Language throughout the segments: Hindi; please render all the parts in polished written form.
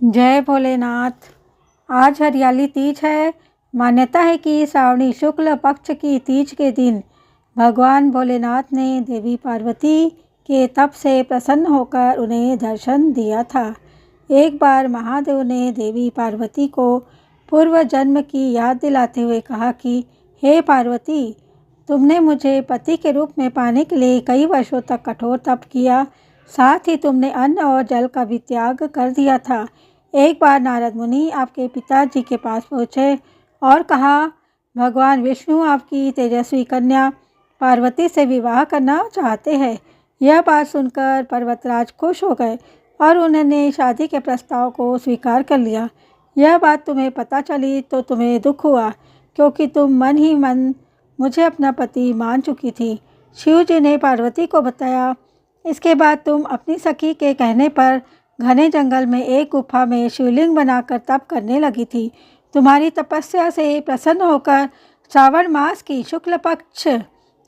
जय भोलेनाथ। आज हरियाली तीज है। मान्यता है कि श्रावणी शुक्ल पक्ष की तीज के दिन भगवान भोलेनाथ ने देवी पार्वती के तप से प्रसन्न होकर उन्हें दर्शन दिया था। एक बार महादेव ने देवी पार्वती को पूर्व जन्म की याद दिलाते हुए कहा कि हे पार्वती, तुमने मुझे पति के रूप में पाने के लिए कई वर्षों तक कठोर तप किया, साथ ही तुमने अन्न और जल का भी त्याग कर दिया था। एक बार नारद मुनि आपके पिताजी के पास पहुँचे और कहा, भगवान विष्णु आपकी तेजस्वी कन्या पार्वती से विवाह करना चाहते हैं। यह बात सुनकर पर्वतराज खुश हो गए और उन्होंने शादी के प्रस्ताव को स्वीकार कर लिया। यह बात तुम्हें पता चली तो तुम्हें दुख हुआ, क्योंकि तुम मन ही मन मुझे अपना पति मान चुकी थी। शिव जी ने पार्वती को बताया। इसके बाद तुम अपनी सखी के कहने पर घने जंगल में एक गुफा में शिवलिंग बनाकर तप करने लगी थी। तुम्हारी तपस्या से प्रसन्न होकर श्रावण मास की शुक्ल पक्ष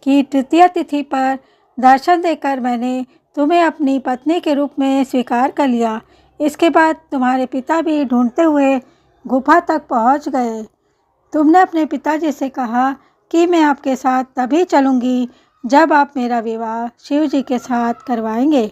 की तृतीय तिथि पर दर्शन देकर मैंने तुम्हें अपनी पत्नी के रूप में स्वीकार कर लिया। इसके बाद तुम्हारे पिता भी ढूंढते हुए गुफा तक पहुंच गए। तुमने अपने पिताजी से कहा कि मैं आपके साथ तभी चलूँगी जब आप मेरा विवाह शिव जी के साथ करवाएंगे।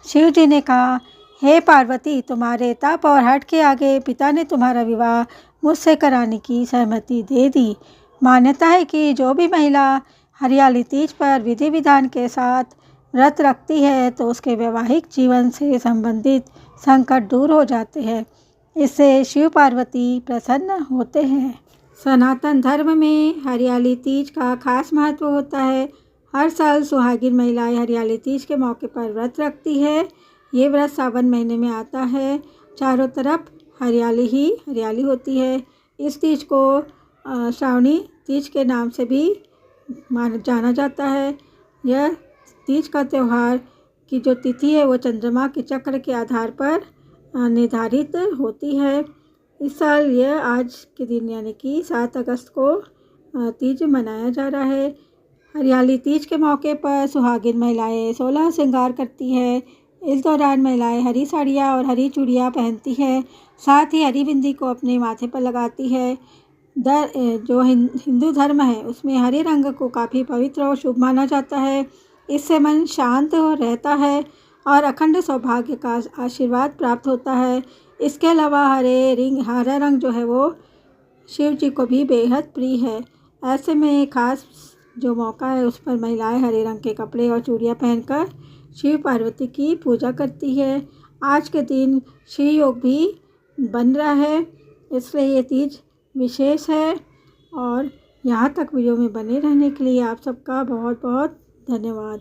शिव जी ने कहा, हे पार्वती, तुम्हारे तप और हठ के आगे पिता ने तुम्हारा विवाह मुझसे कराने की सहमति दे दी। मान्यता है कि जो भी महिला हरियाली तीज पर विधि विधान के साथ व्रत रखती है तो उसके वैवाहिक जीवन से संबंधित संकट दूर हो जाते हैं। इससे शिव पार्वती प्रसन्न होते हैं। सनातन धर्म में हरियाली तीज का खास महत्व होता है। हर साल सुहागिन महिलाएं हरियाली तीज के मौके पर व्रत रखती है। ये व्रत सावन महीने में आता है। चारों तरफ हरियाली ही हरियाली होती है। इस तीज को श्रावणी तीज के नाम से भी जाना जाता है। यह तीज का त्यौहार की जो तिथि है वो चंद्रमा के चक्र के आधार पर निर्धारित होती है। इस साल यह आज के दिन यानी कि 7 अगस्त को तीज मनाया जा रहा है। हरियाली तीज के मौके पर सुहागिन महिलाएं 16 श्रृंगार करती है। इस दौरान महिलाएं हरी साड़ियाँ और हरी चूड़ियाँ पहनती है, साथ ही हरी बिंदी को अपने माथे पर लगाती है। जो हिंदू धर्म है उसमें हरे रंग को काफ़ी पवित्र और शुभ माना जाता है। इससे मन शांत रहता है और अखंड सौभाग्य का आशीर्वाद प्राप्त होता है। इसके अलावा हरा रंग जो है वो शिव जी को भी बेहद प्रिय है। ऐसे में खास जो मौका है उस पर महिलाएं हरे रंग के कपड़े और चूड़ियाँ पहनकर शिव पार्वती की पूजा करती है। आज के दिन शिव योग भी बन रहा है, इसलिए ये तीज विशेष है। और यहाँ तक वीडियो में बने रहने के लिए आप सबका बहुत बहुत धन्यवाद।